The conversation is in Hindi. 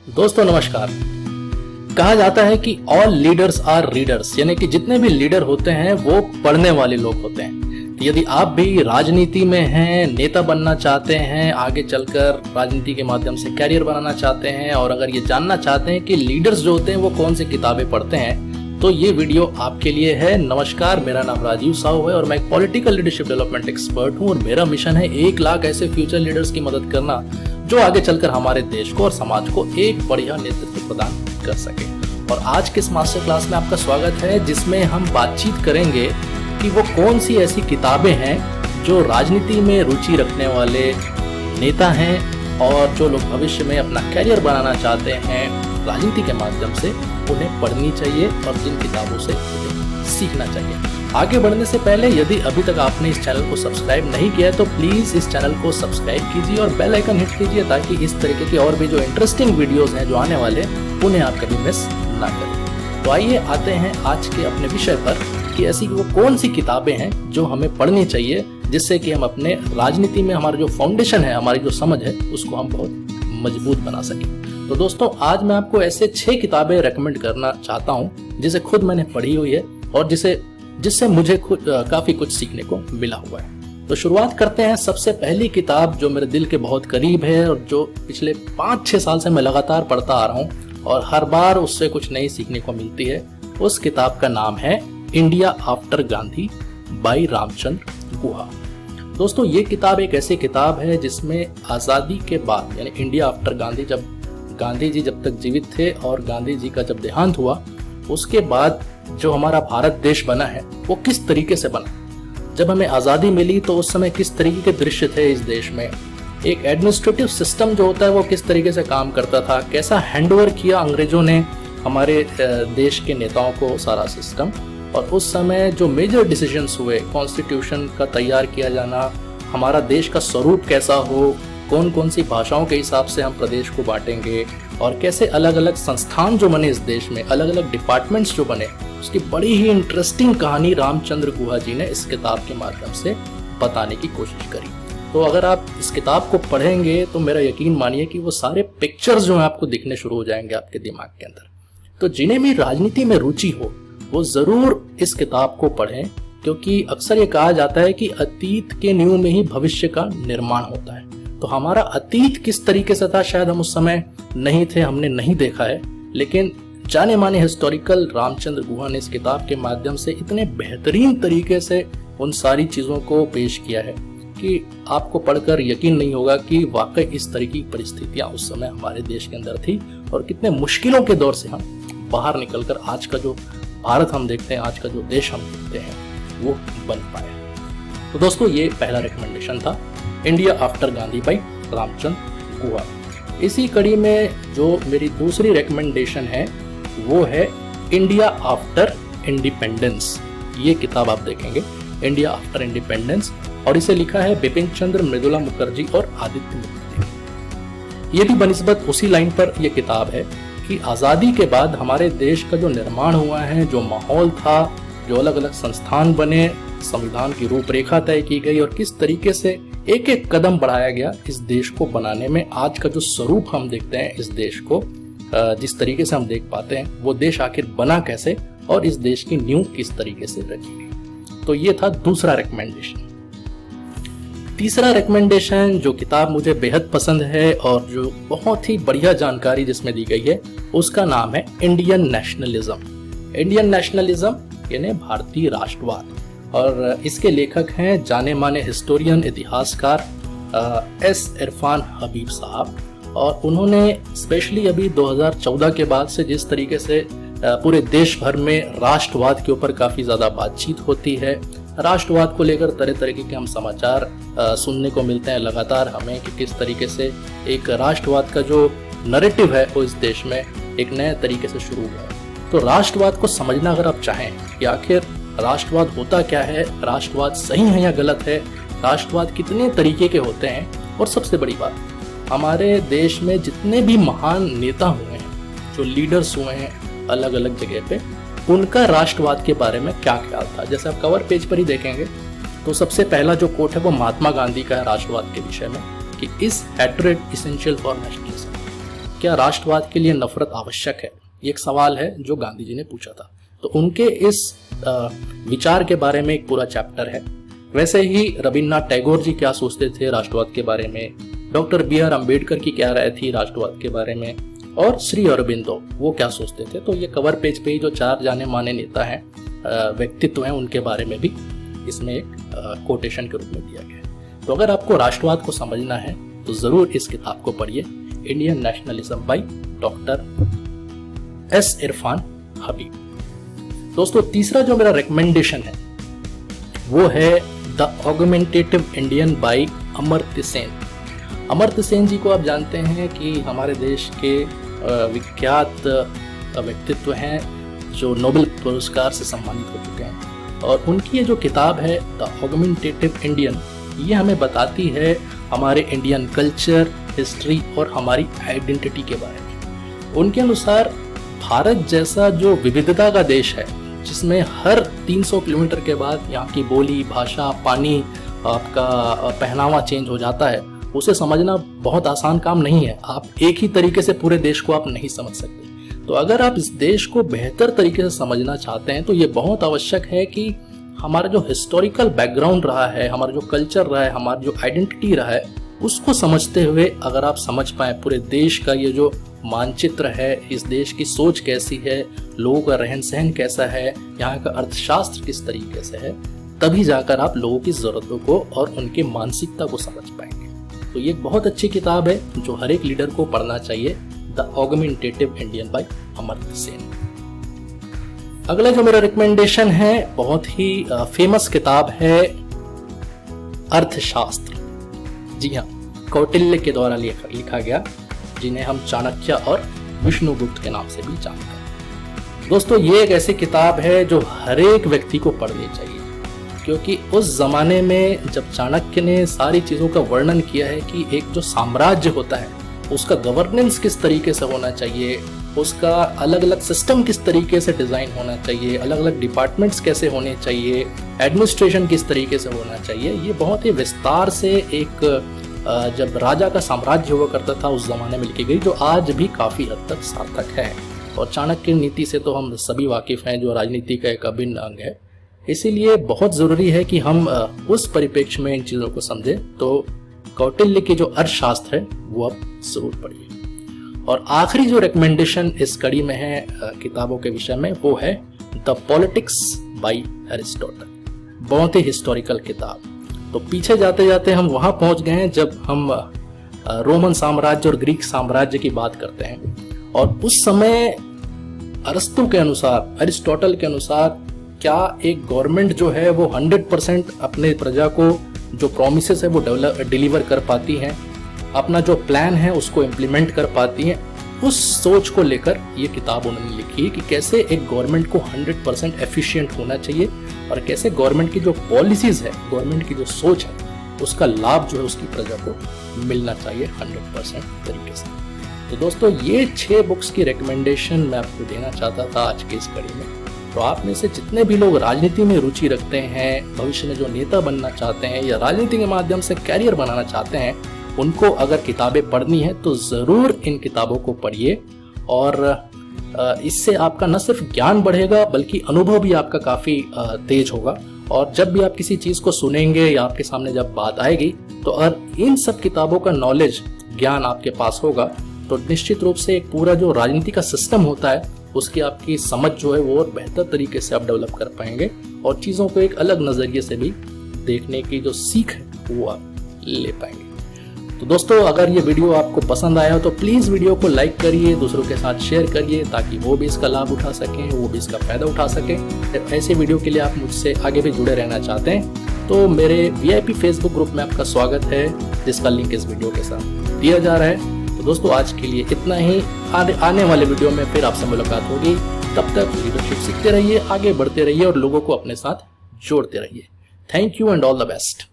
दोस्तों नमस्कार। कहा जाता है कि ऑल लीडर्स आर रीडर्स, यानी कि जितने भी लीडर होते हैं वो पढ़ने वाले लोग होते हैं। तो यदि आप भी राजनीति में हैं, नेता बनना चाहते हैं, आगे चलकर राजनीति के माध्यम से कैरियर बनाना चाहते हैं और अगर ये जानना चाहते हैं कि लीडर्स जो होते हैं वो कौन सी किताबें पढ़ते हैं, तो ये वीडियो आपके लिए है। नमस्कार, मेरा नाम राजीव साहू है और मैं एक पॉलिटिकल लीडरशिप डेवलपमेंट एक्सपर्ट हूँ और मेरा मिशन है 1 लाख ऐसे फ्यूचर लीडर्स की मदद करना जो आगे चलकर हमारे देश को और समाज को एक बढ़िया नेतृत्व प्रदान कर सके। और आज के इस मास्टर क्लास में आपका स्वागत है, जिसमें हम बातचीत करेंगे कि वो कौन सी ऐसी किताबें हैं जो राजनीति में रुचि रखने वाले नेता हैं और जो लोग भविष्य में अपना कैरियर बनाना चाहते हैं राजनीति के माध्यम से, उन्हें पढ़नी चाहिए और जिन किताबों से सीखना चाहिए। आगे बढ़ने से पहले यदि अभी तक आपने इस चैनल को सब्सक्राइब नहीं किया है तो प्लीज इस चैनल को सब्सक्राइब कीजिए और बेल आइकन हिट कीजिए ताकि इस तरीके के और भी जो इंटरेस्टिंग वीडियोस हैं जो आने वाले, उन्हें आप कभी मिस ना करें। तो आइए आते हैं आज के अपने विषय पर कि ऐसी वो कौन सी किताबें हैं जो हमें पढ़नी चाहिए जिससे कि हम अपने राजनीति में हमारा जो फाउंडेशन है, हमारी जो समझ है, उसको हम बहुत मजबूत बना सकें। तो दोस्तों आज मैं आपको ऐसे 6 किताबें रेकमेंड करना चाहता हूँ जिसे खुद मैंने पढ़ी हुई है और जिससे मुझे खुद काफी कुछ सीखने को मिला हुआ है। तो शुरुआत करते हैं। सबसे पहली किताब जो मेरे दिल के बहुत करीब है और जो पिछले 5-6 साल से मैं लगातार पढ़ता आ रहा हूँ और हर बार उससे कुछ नई सीखने को मिलती है, उस किताब का नाम है India after Gandhi by Ramachandra Guha. दोस्तों ये किताब एक ऐसी किताब है जिसमें आज़ादी के बाद, यानी इंडिया आफ्टर गांधी, जब गांधी जी जब तक जीवित थे और गांधी जी का जब देहांत हुआ उसके बाद जो हमारा भारत देश बना है वो किस तरीके से बना, जब हमें आज़ादी मिली तो उस समय किस तरीके के दृश्य थे इस देश में, एक एडमिनिस्ट्रेटिव सिस्टम जो होता है वो किस तरीके से काम करता था, कैसा हैंडओवर किया अंग्रेजों ने हमारे देश के नेताओं को सारा सिस्टम, और उस समय जो मेजर डिसीजंस हुए, कॉन्स्टिट्यूशन का तैयार किया जाना, हमारा देश का स्वरूप कैसा हो, कौन कौन सी भाषाओं के हिसाब से हम प्रदेश को बांटेंगे और कैसे अलग अलग संस्थान जो बने इस देश में, अलग अलग डिपार्टमेंट्स जो बने, उसकी बड़ी ही इंटरेस्टिंग कहानी रामचंद्र गुहा जी ने इस किताब के माध्यम से बताने की कोशिश करी। तो अगर आप इस किताब को पढ़ेंगे तो मेरा यकीन मानिए कि वो सारे पिक्चर्स जो हैं आपको दिखने शुरू हो जाएंगे आपके दिमाग के अंदर। तो जिन्हें भी राजनीति में रुचि हो वो जरूर इस किताब को पढ़ें, क्योंकि अक्सर ये कहा जाता है कि अतीत के नींव में ही भविष्य का निर्माण होता है। तो हमारा अतीत किस तरीके से था शायद हम उस समय नहीं थे, हमने नहीं देखा है, लेकिन जाने माने हिस्टोरिकल रामचंद्र गुहा ने इस किताब के माध्यम से इतने बेहतरीन तरीके से उन सारी चीज़ों को पेश किया है कि आपको पढ़कर यकीन नहीं होगा कि वाकई इस तरह की परिस्थितियां उस समय हमारे देश के अंदर थी और कितने मुश्किलों के दौर से हम बाहर निकलकर आज का जो भारत हम देखते हैं, आज का जो देश हम देखते हैं, वो बन पाया। तो दोस्तों ये पहला रिकमेंडेशन था, India after Gandhi by Ramachandra Guha. इसी कड़ी में जो मेरी दूसरी रिकमेंडेशन है वो है इंडिया आफ्टर इंडिपेंडेंस। ये किताब आप देखेंगे, इंडिया आफ्टर इंडिपेंडेंस, और इसे लिखा है बिपिन चंद्र, मृदुला मुखर्जी और आदित्य मुखर्जी। ये भी बनिस्बत उसी लाइन पर यह किताब है कि आज़ादी के बाद हमारे देश का जो निर्माण हुआ है, जो माहौल था, जो अलग अलग संस्थान बने, संविधान की रूपरेखा तय की गई और किस तरीके से एक एक कदम बढ़ाया गया इस देश को बनाने में। आज का जो स्वरूप हम देखते हैं इस देश को, जिस तरीके से हम देख पाते हैं, वो देश आखिर बना कैसे और इस देश की नींव किस तरीके से रखी गई। तो ये था दूसरा रिकमेंडेशन। तीसरा रिकमेंडेशन जो किताब मुझे बेहद पसंद है और जो बहुत ही बढ़िया जानकारी जिसमें दी गई है, उसका नाम है इंडियन नेशनलिज्म। इंडियन नेशनलिज्म यानी भारतीय राष्ट्रवाद, और इसके लेखक हैं जाने माने हिस्टोरियन, इतिहासकार एस इरफान हबीब साहब। और उन्होंने स्पेशली अभी 2014 के बाद से जिस तरीके से पूरे देश भर में राष्ट्रवाद के ऊपर काफ़ी ज़्यादा बातचीत होती है, राष्ट्रवाद को लेकर तरह तरीके के हम समाचार सुनने को मिलते हैं लगातार हमें कि किस तरीके से एक राष्ट्रवाद का जो नैरेटिव है वो इस देश में एक नए तरीके से शुरू हुआ है। तो राष्ट्रवाद को समझना अगर आप चाहें कि आखिर राष्ट्रवाद होता क्या है, राष्ट्रवाद सही है या गलत है, राष्ट्रवाद कितने तरीके के होते हैं, और सबसे बड़ी बात, हमारे देश में जितने भी महान नेता हुए हैं, जो लीडर्स हुए हैं अलग अलग जगह पे, उनका राष्ट्रवाद के बारे में क्या ख्याल था। जैसे आप कवर पेज पर ही देखेंगे तो सबसे पहला जो कोट है वो महात्मा गांधी का है राष्ट्रवाद के विषय में कि is hatred essential for nationalism, क्या राष्ट्रवाद के लिए नफरत आवश्यक है? ये एक सवाल है जो गांधी जी ने पूछा था। तो उनके इस विचार के बारे में एक पूरा चैप्टर है। वैसे ही रविन्द्रनाथ टैगोर जी क्या सोचते थे राष्ट्रवाद के बारे में, डॉक्टर बी आर अम्बेडकर की क्या राय थी राष्ट्रवाद के बारे में, और श्री अरबिंदो वो क्या सोचते थे। तो ये कवर पेज पे ही जो 4 जाने माने नेता हैं, व्यक्तित्व हैं, उनके बारे में भी इसमें एक कोटेशन के रूप में दिया गया है। तो अगर आपको राष्ट्रवाद को समझना है तो जरूर इस किताब को पढ़िए, Indian nationalism by doctor S Irfan Habib. दोस्तों तीसरा जो मेरा रिकमेंडेशन है वो है the augmentative Indian by Amartya Sen. Amartya Sen ji को आप जानते हैं कि हमारे देश के विख्यात व्यक्तित्व हैं जो नोबेल पुरस्कार से सम्मानित हो चुके हैं, और उनकी ये जो किताब है द ऑगमेंटेटिव इंडियन, ये हमें बताती है हमारे इंडियन कल्चर, हिस्ट्री और हमारी आइडेंटिटी के बारे में। उनके अनुसार भारत जैसा जो विविधता का देश है, जिसमें हर 300 किलोमीटर के बाद यहाँ की बोली, भाषा, पानी, आपका पहनावा चेंज हो जाता है, उसे समझना बहुत आसान काम नहीं है। आप एक ही तरीके से पूरे देश को आप नहीं समझ सकते। तो अगर आप इस देश को बेहतर तरीके से समझना चाहते हैं तो ये बहुत आवश्यक है कि हमारा जो हिस्टोरिकल बैकग्राउंड रहा है, हमारा जो कल्चर रहा है, हमारा जो आइडेंटिटी रहा है, उसको समझते हुए अगर आप समझ पाए पूरे देश का ये जो मानचित्र है, इस देश की सोच कैसी है, लोगों का रहन सहन कैसा है, यहाँ का अर्थशास्त्र किस तरीके से है, तभी जाकर आप लोगों की ज़रूरतों को और उनकी मानसिकता को समझ पाएंगे। तो ये एक बहुत अच्छी किताब है जो हर एक लीडर को पढ़ना चाहिए, the augmentative Indian by Amartya Sen. अगला जो मेरा रिकमेंडेशन है बहुत ही फेमस किताब है अर्थशास्त्र। जी हाँ, कौटिल्य के द्वारा लिखा गया, जिन्हें हम चाणक्य और विष्णुगुप्त के नाम से भी जानते हैं। दोस्तों ये एक ऐसी किताब है जो हर एक व्यक्ति को पढ़नी चाहिए, क्योंकि उस जमाने में जब चाणक्य ने सारी चीजों का वर्णन किया है कि एक जो साम्राज्य होता है उसका गवर्नेंस किस तरीके से होना चाहिए, उसका अलग अलग सिस्टम किस तरीके से डिजाइन होना चाहिए, अलग अलग डिपार्टमेंट्स कैसे होने चाहिए, एडमिनिस्ट्रेशन किस तरीके से होना चाहिए, ये बहुत ही विस्तार से एक जब राजा का साम्राज्य हुआ करता था उस जमाने में लिखी गई, जो आज भी काफी हद तक सार्थक है। और चाणक्य नीति से तो हम सभी वाकिफ हैं, जो राजनीति का एक अभिन्न अंग है। इसीलिए बहुत जरूरी है कि हम उस परिप्रेक्ष्य में इन चीजों को समझें। तो कौटिल्य की जो अर्थशास्त्र है वो आप जरूर पढ़िए। और आखिरी जो रिकमेंडेशन इस कड़ी में है किताबों के विषय में, वो है द पॉलिटिक्स बाय एरिस्टोटल। बहुत ही हिस्टोरिकल किताब। तो पीछे जाते जाते हम वहां पहुंच गए हैं जब हम रोमन साम्राज्य और ग्रीक साम्राज्य की बात करते हैं। और उस समय अरस्तु के अनुसार, एरिस्टोटल के अनुसार, क्या एक गवर्नमेंट जो है वो 100% अपने प्रजा को जो प्रोमिसेस है वो डिलीवर कर पाती है, अपना जो प्लान है उसको इम्प्लीमेंट कर पाती है, उस सोच को लेकर ये किताब उन्होंने लिखी है कि कैसे एक गवर्नमेंट को 100% एफिशिएंट होना चाहिए और कैसे गवर्नमेंट की जो पॉलिसीज है, गवर्नमेंट की जो सोच है, उसका लाभ जो है उसकी प्रजा को मिलना चाहिए 100% तरीके से। तो दोस्तों ये 6 बुक्स की रिकमेंडेशन मैं आपको देना चाहता था आज के इस कड़ी में। तो आप में से जितने भी लोग राजनीति में रुचि रखते हैं, भविष्य में जो नेता बनना चाहते हैं या राजनीति के माध्यम से कैरियर बनाना चाहते हैं, उनको अगर किताबें पढ़नी है तो ज़रूर इन किताबों को पढ़िए। और इससे आपका न सिर्फ ज्ञान बढ़ेगा बल्कि अनुभव भी आपका काफ़ी तेज होगा। और जब भी आप किसी चीज़ को सुनेंगे या आपके सामने जब बात आएगी, तो अगर इन सब किताबों का नॉलेज, ज्ञान आपके पास होगा तो निश्चित रूप से एक पूरा जो राजनीति का सिस्टम होता है उसकी आपकी समझ जो है वो और बेहतर तरीके से आप डेवलप कर पाएंगे और चीज़ों को एक अलग नज़रिए से भी देखने की जो सीख है वो आप ले पाएंगे। तो दोस्तों अगर ये वीडियो आपको पसंद आया हो तो प्लीज़ वीडियो को लाइक करिए, दूसरों के साथ शेयर करिए ताकि वो भी इसका लाभ उठा सकें, वो भी इसका फ़ायदा उठा सकें। ऐसे वीडियो के लिए आप मुझसे आगे भी जुड़े रहना चाहते हैं तो मेरे VIP फेसबुक ग्रुप में आपका स्वागत है, जिसका लिंक इस वीडियो के साथ दिया जा रहा है। तो दोस्तों आज के लिए इतना ही। आने वाले वीडियो में फिर आपसे मुलाकात होगी। तब तक लीडरशिप सीखते रहिए, आगे बढ़ते रहिए और लोगों को अपने साथ जोड़ते रहिए। Thank you and all the best.